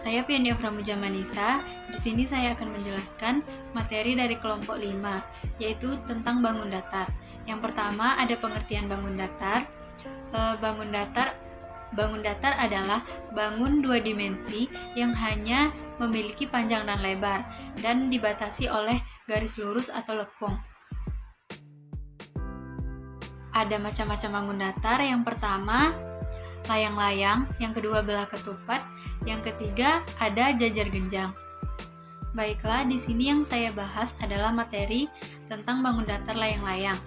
Saya Piania Pramujamanisa. Di sini saya akan menjelaskan materi dari kelompok 5, yaitu tentang bangun datar. Yang pertama ada pengertian bangun datar. Bangun datar adalah bangun dua dimensi yang hanya memiliki panjang dan lebar dan dibatasi oleh garis lurus atau lekung. Ada macam-macam bangun datar. Yang pertama layang-layang, yang kedua belah ketupat, yang ketiga ada jajar genjang. Baiklah, di sini yang saya bahas adalah materi tentang bangun datar layang-layang.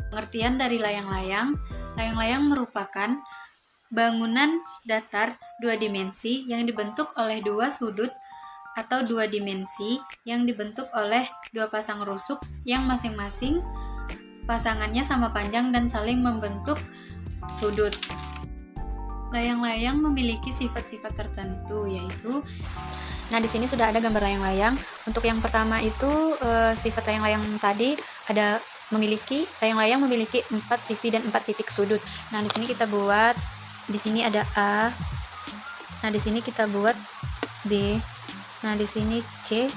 Pengertian dari layang-layang. Layang-layang merupakan bangunan datar dua dimensi yang dibentuk oleh dua sudut atau dua dimensi yang dibentuk oleh dua pasang rusuk yang masing-masing pasangannya sama panjang dan saling membentuk sudut. Layang-layang memiliki sifat-sifat tertentu, yaitu di sini sudah ada gambar layang-layang. Untuk yang pertama itu sifat layang-layang tadi ada layang-layang memiliki 4 sisi dan 4 titik sudut. Nah, di sini kita buat, di sini ada A. Nah, di sini kita buat B. Nah, di sini C.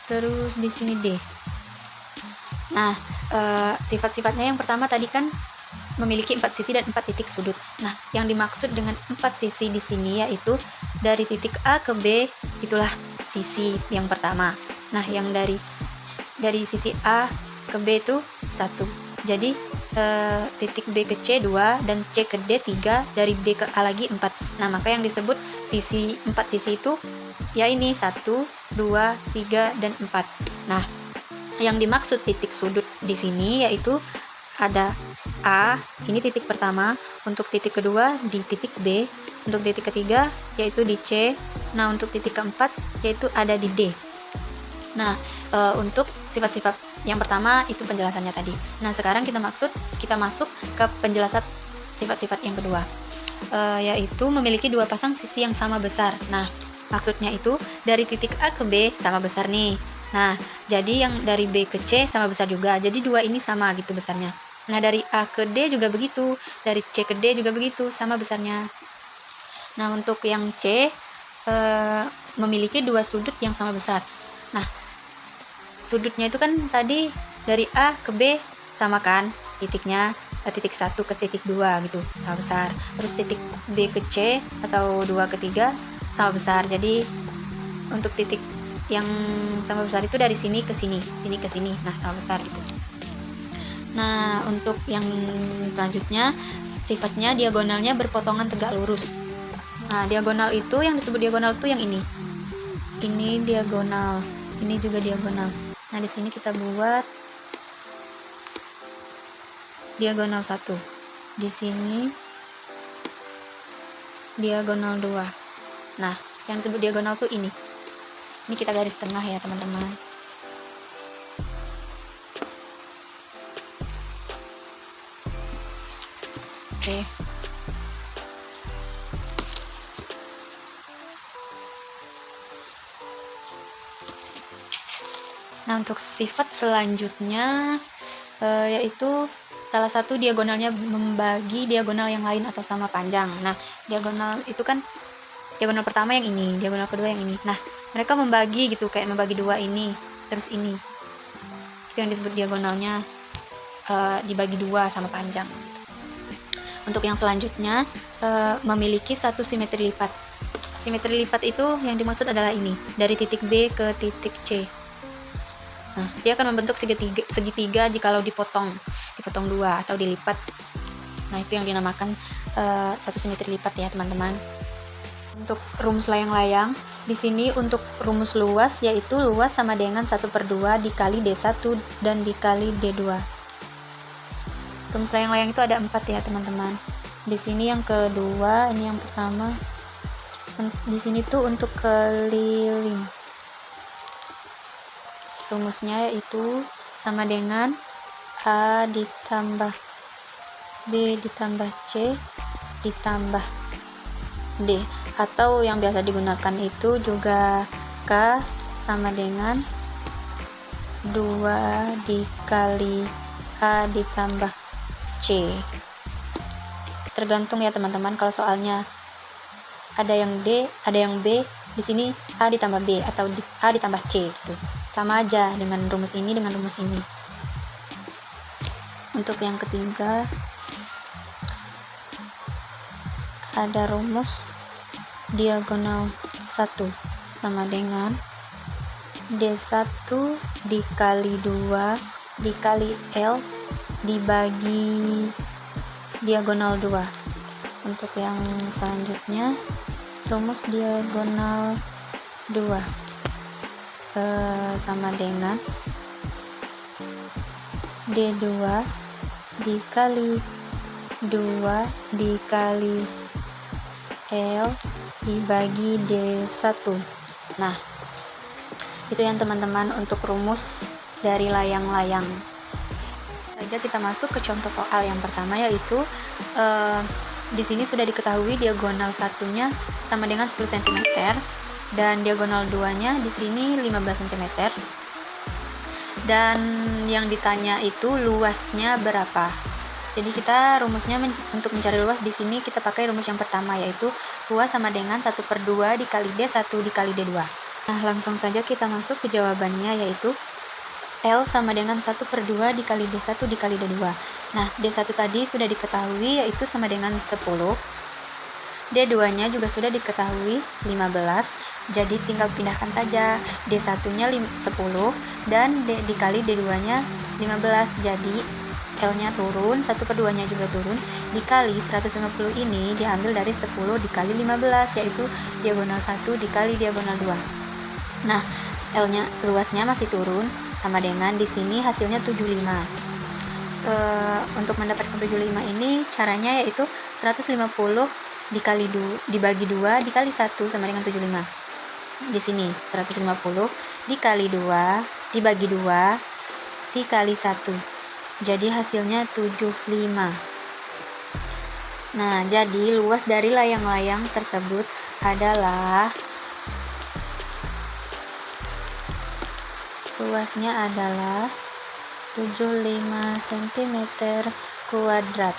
Terus di sini D. Nah, sifat-sifatnya yang pertama tadi kan memiliki 4 sisi dan 4 titik sudut. Nah, yang dimaksud dengan 4 sisi di sini yaitu dari titik A ke B, itulah sisi yang pertama. Nah, yang dari sisi A ke B itu 1. Jadi titik B ke C 2 dan C ke D 3, dari D ke A lagi 4. Nah, maka yang disebut 4 sisi itu ya ini 1, 2, 3 dan 4. Nah, yang dimaksud titik sudut di sini yaitu ada A, ini titik pertama, untuk titik kedua di titik B, untuk titik ketiga yaitu di C, nah untuk titik keempat yaitu ada di D. Nah, untuk sifat-sifat yang pertama itu penjelasannya tadi. Nah, sekarang kita masuk ke penjelasan sifat-sifat yang kedua, yaitu memiliki dua pasang sisi yang sama besar. Nah, maksudnya itu dari titik A ke B sama besar nih. Nah, jadi yang dari B ke C sama besar juga. Jadi dua ini sama gitu besarnya. Nah, dari A ke D juga begitu. Dari C ke D juga begitu, sama besarnya. Nah, untuk yang C memiliki dua sudut yang sama besar. Nah, sudutnya itu kan tadi dari A ke B sama kan titiknya, titik 1 ke titik 2 gitu, sama besar. Terus titik B ke C atau 2 ke 3 sama besar. Jadi untuk titik yang sama besar itu dari sini ke sini, sini ke sini. Nah, sama besar gitu. Nah, untuk yang selanjutnya sifatnya diagonalnya berpotongan tegak lurus. Nah, diagonal itu yang disebut diagonal itu yang ini. Ini diagonal, ini juga diagonal. Nah, di sini kita buat diagonal 1. Di sini diagonal 2. Nah, yang disebut diagonal tuh ini. Ini kita garis tengah ya, teman-teman. Oke. Nah, untuk sifat selanjutnya yaitu salah satu diagonalnya membagi diagonal yang lain atau sama panjang. Nah, diagonal itu kan diagonal pertama yang ini, diagonal kedua yang ini. Nah, mereka membagi gitu, kayak membagi dua ini, terus ini. Itu yang disebut diagonalnya dibagi dua sama panjang. Untuk yang selanjutnya memiliki satu simetri lipat. Simetri lipat itu yang dimaksud adalah ini, dari titik B ke titik C. Nah, dia akan membentuk segitiga jikalau dipotong dua atau dilipat. Nah, itu yang dinamakan satu simetri lipat ya, teman-teman. Untuk rumus layang-layang, di sini untuk rumus luas yaitu luas sama dengan 1/2 dikali D1 dan dikali D2. Rumus layang-layang itu ada 4 ya, teman-teman. Di sini yang kedua, ini yang pertama. Di sini tuh untuk keliling. Rumusnya yaitu sama dengan A ditambah B ditambah C ditambah D, atau yang biasa digunakan itu juga K sama dengan 2 dikali A ditambah C. tergantung ya teman-teman. Kalau soalnya ada yang D, ada yang B, di sini A ditambah B atau A ditambah C gitu. Sama aja dengan rumus ini dengan rumus ini. Untuk yang ketiga ada rumus diagonal 1 sama dengan D1 dikali 2 dikali L dibagi diagonal 2. Untuk yang selanjutnya rumus diagonal 2 sama dengan D2 dikali 2 dikali L dibagi D1. Nah, itu yang teman-teman untuk rumus dari layang-layang. Saja kita masuk ke contoh soal yang pertama, yaitu di sini sudah diketahui diagonal satunya sama dengan 10 cm dan diagonal 2-nya di sini 15 cm. Dan yang ditanya itu luasnya berapa. Jadi kita rumusnya untuk mencari luas di sini kita pakai rumus yang pertama, yaitu luas sama dengan 1/2 dikali D1 dikali D2. Nah, langsung saja kita masuk ke jawabannya, yaitu L sama dengan 1/2 dikali D1 dikali D2. Nah, D1 tadi sudah diketahui yaitu sama dengan 10. D2-nya juga sudah diketahui 15. Jadi tinggal pindahkan saja. D1-nya 10 dan dikali D2-nya 15. Jadi L-nya turun, 1/2-nya juga turun, dikali 150 ini diambil dari 10 dikali 15, yaitu diagonal 1 dikali diagonal 2. Nah, L-nya luasnya masih turun, sama dengan di sini hasilnya 75. Untuk mendapatkan 75 ini caranya yaitu 150 dibagi 2 dikali 1 sama dengan 75. Di sini 150 dikali 2 dibagi 2 dikali 1. Jadi hasilnya 75. Nah, jadi luas dari layang-layang tersebut adalah luasnya adalah 75 cm kuadrat.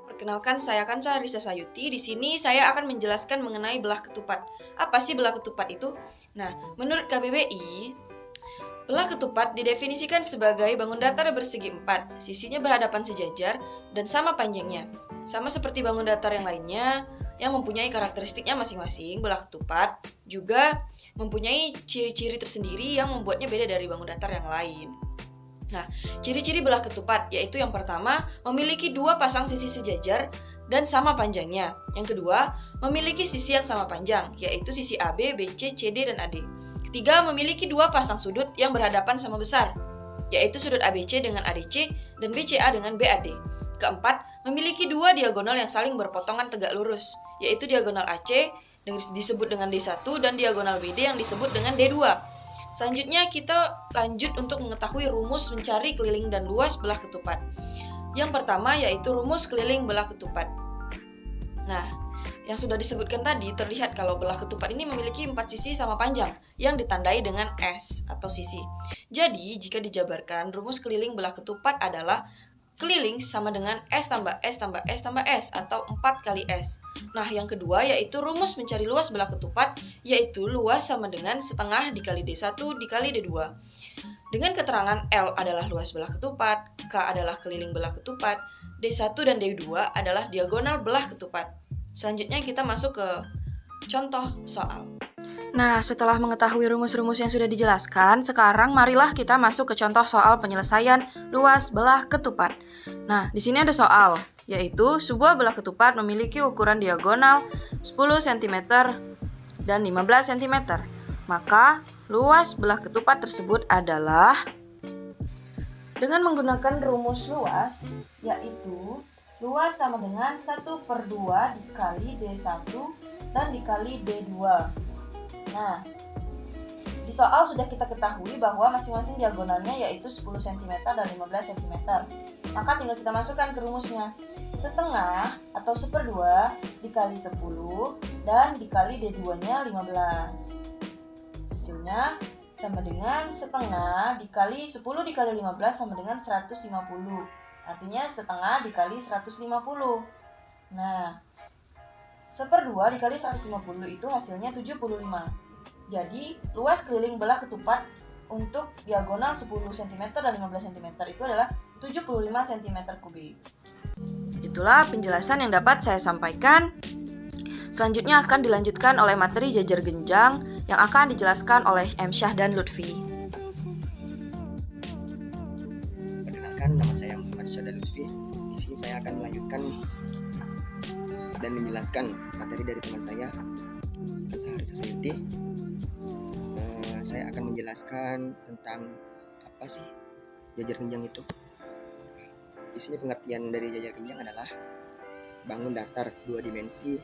Perkenalkan, saya Kansa Risa Sayuti. Di sini saya akan menjelaskan mengenai belah ketupat. Apa sih belah ketupat itu? Nah, menurut KBBI, belah ketupat didefinisikan sebagai bangun datar bersegi 4, sisinya berhadapan sejajar dan sama panjangnya. Sama seperti bangun datar yang lainnya yang mempunyai karakteristiknya masing-masing, belah ketupat juga mempunyai ciri-ciri tersendiri yang membuatnya beda dari bangun datar yang lain. Nah, ciri-ciri belah ketupat yaitu yang pertama, memiliki dua pasang sisi sejajar dan sama panjangnya. Yang kedua, memiliki sisi yang sama panjang, yaitu sisi AB, BC, CD, dan AD. Ketiga, memiliki dua pasang sudut yang berhadapan sama besar, yaitu sudut ABC dengan ADC dan BCA dengan BAD. Keempat, memiliki dua diagonal yang saling berpotongan tegak lurus, yaitu diagonal AC yang disebut dengan D1 dan diagonal BD yang disebut dengan D2. Selanjutnya kita lanjut untuk mengetahui rumus mencari keliling dan luas belah ketupat. Yang pertama yaitu rumus keliling belah ketupat. Nah, yang sudah disebutkan tadi terlihat kalau belah ketupat ini memiliki 4 sisi sama panjang yang ditandai dengan S atau sisi. Jadi, jika dijabarkan, rumus keliling belah ketupat adalah keliling sama dengan S tambah S tambah S tambah S atau 4 kali S. Nah, yang kedua yaitu rumus mencari luas belah ketupat, yaitu luas sama dengan setengah dikali D1 dikali D2. Dengan keterangan L adalah luas belah ketupat, K adalah keliling belah ketupat, D1 dan D2 adalah diagonal belah ketupat. Selanjutnya kita masuk ke contoh soal. Nah, setelah mengetahui rumus-rumus yang sudah dijelaskan, sekarang marilah kita masuk ke contoh soal penyelesaian luas belah ketupat. Nah, di sini ada soal, yaitu sebuah belah ketupat memiliki ukuran diagonal 10 cm dan 15 cm. Maka, luas belah ketupat tersebut adalah dengan menggunakan rumus luas, yaitu luas sama dengan 1/2 dikali D1 dan dikali D2. Nah, di soal sudah kita ketahui bahwa masing-masing diagonalnya yaitu 10 cm dan 15 cm. Maka tinggal kita masukkan ke rumusnya. Setengah atau 1/2 dikali 10 dan dikali D2-nya 15. Hasilnya 1 sama dengan setengah dikali 10 dikali 15 sama dengan 150. Artinya setengah dikali 150. Nah, 1/2 dikali 150 itu hasilnya 75. Jadi, luas keliling belah ketupat untuk diagonal 10 cm dan 15 cm itu adalah 75 cm kubik. Itulah penjelasan yang dapat saya sampaikan. Selanjutnya akan dilanjutkan oleh materi jajar genjang yang akan dijelaskan oleh M. Syah dan Lutfi. Perkenalkan, nama saya Muhammad Syah dan Lutfi. Di sini saya akan melanjutkan dan menjelaskan materi dari teman saya, Kansa Risa Sayuti. Saya akan menjelaskan tentang apa sih jajar genjang itu. Di sini pengertian dari jajar genjang adalah bangun datar 2 dimensi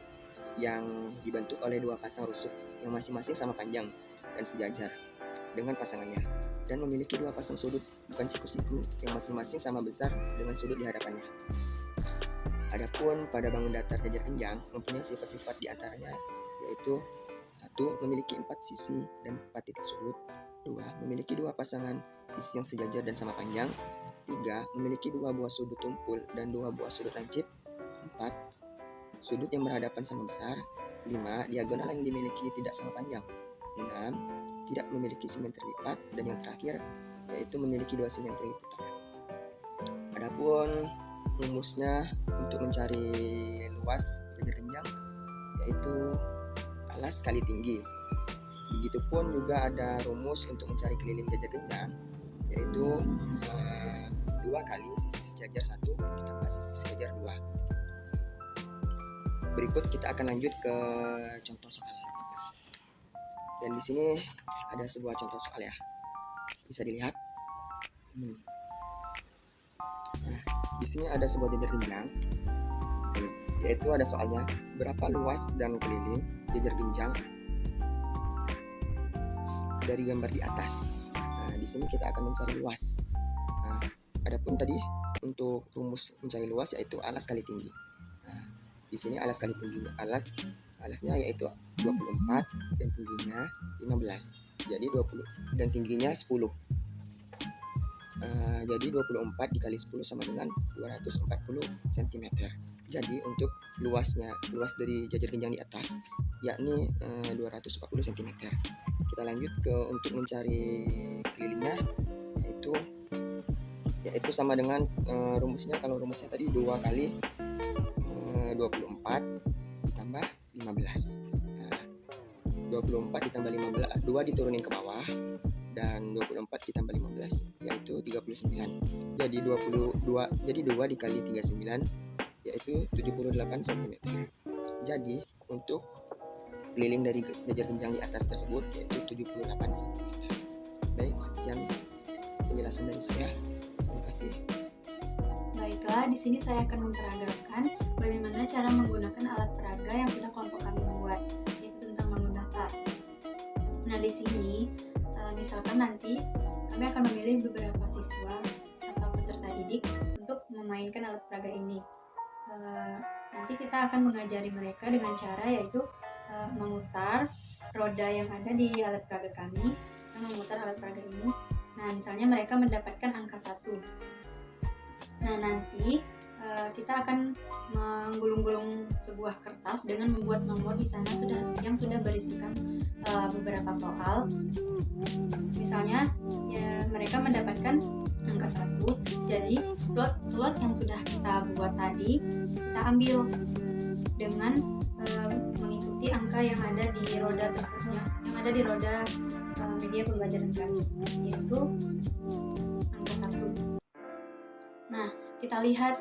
yang dibentuk oleh 2 pasang rusuk yang masing-masing sama panjang dan sejajar dengan pasangannya dan memiliki 2 pasang sudut bukan siku-siku yang masing-masing sama besar dengan sudut di hadapannya. Adapun pada bangun datar jajar genjang mempunyai sifat-sifat diantaranya yaitu 1. Memiliki 4 sisi dan 4 titik sudut. 2. Memiliki 2 pasangan sisi yang sejajar dan sama panjang. 3. Memiliki 2 buah sudut tumpul dan 2 buah sudut lancip. 4. Sudut yang berhadapan sama besar. 5. Diagonal yang dimiliki tidak sama panjang. 6. Tidak memiliki simetri lipat. Dan yang terakhir yaitu memiliki 2 simetri putaran. Adapun rumusnya untuk mencari luas jajar genjang yaitu alas kali tinggi. Begitupun juga ada rumus untuk mencari keliling jajar genjang yaitu 2 kali sisi sejajar 1 ditambah sisi sejajar 2. Berikut kita akan lanjut ke contoh soal. Dan di sini ada sebuah contoh soal ya. Bisa dilihat. Nah, di sini ada sebuah jajar genjang. Yaitu ada soalnya berapa luas dan keliling jajar genjang dari gambar di atas. Nah, di sini kita akan mencari luas. Nah, adapun tadi untuk rumus mencari luas yaitu alas kali tinggi. Nah, di sini alas kali tingginya alasnya yaitu 24 dan tingginya 15. Jadi 20 dan tingginya 10. Jadi 24 dikali 10 sama dengan 240 cm. Jadi untuk luas dari jajar genjang di atas yakni 240 cm. Kita lanjut untuk mencari kelilingnya yaitu sama dengan rumusnya. Kalau rumusnya tadi 2 kali 24 ditambah 15. Nah, 24 ditambah 15, 2 diturunin ke bawah dan 24 ditambah 15 yaitu 39. Jadi 2 dikali 39 yaitu 78 cm. Jadi untuk keliling dari jajar genjang di atas tersebut yaitu 78 cm. Baik, sekian penjelasan dari saya. Terima kasih. Baiklah, di sini saya akan memperagakan bagaimana cara menggunakan alat peraga yang sudah kelompok kami buat, yaitu tentang bangun datar. Nah, di sini misalkan nanti kami akan memilih beberapa siswa atau peserta didik untuk memainkan alat peraga ini. Nanti kita akan mengajari mereka dengan cara yaitu memutar roda yang ada di alat peraga kami, memutar alat peraga ini. Nah, misalnya mereka mendapatkan angka 1. Nah, nanti kita akan menggulung-gulung sebuah kertas dengan membuat nomor di sana yang sudah berisikan beberapa soal. Misalnya ya, mereka mendapatkan angka 1. Jadi slot yang sudah kita buat tadi kita ambil dengan mengikuti angka yang ada di roda tersebut, yang ada di roda media pembelajaran kami, yaitu angka 1. Nah, kita lihat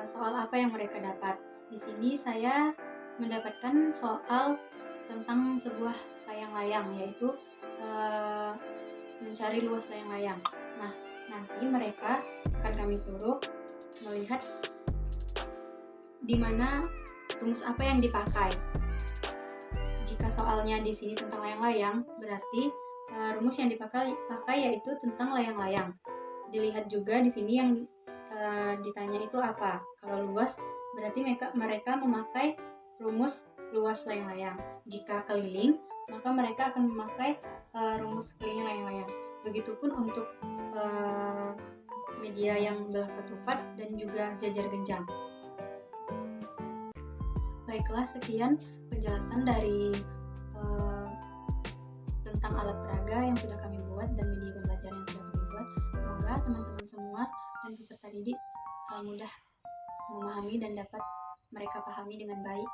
soal apa yang mereka dapat. Di sini saya mendapatkan soal tentang sebuah layang-layang, yaitu mencari luas layang-layang. Nah, nanti mereka akan kami suruh melihat di mana rumus apa yang dipakai. Jika soalnya di sini tentang layang-layang, berarti rumus yang dipakai yaitu tentang layang-layang. Dilihat juga di sini yang ditanya itu apa. Kalau luas, berarti mereka memakai rumus luas layang-layang. Jika keliling, maka mereka akan memakai rumus kelilingnya layang-layang. Begitupun untuk media yang belah ketupat dan juga jajar genjang. Baiklah, sekian penjelasan dari tentang alat peraga yang sudah kami buat dan media pembelajaran yang sudah kami buat. Semoga teman-teman semua dan peserta didik mudah memahami dan dapat mereka pahami dengan baik.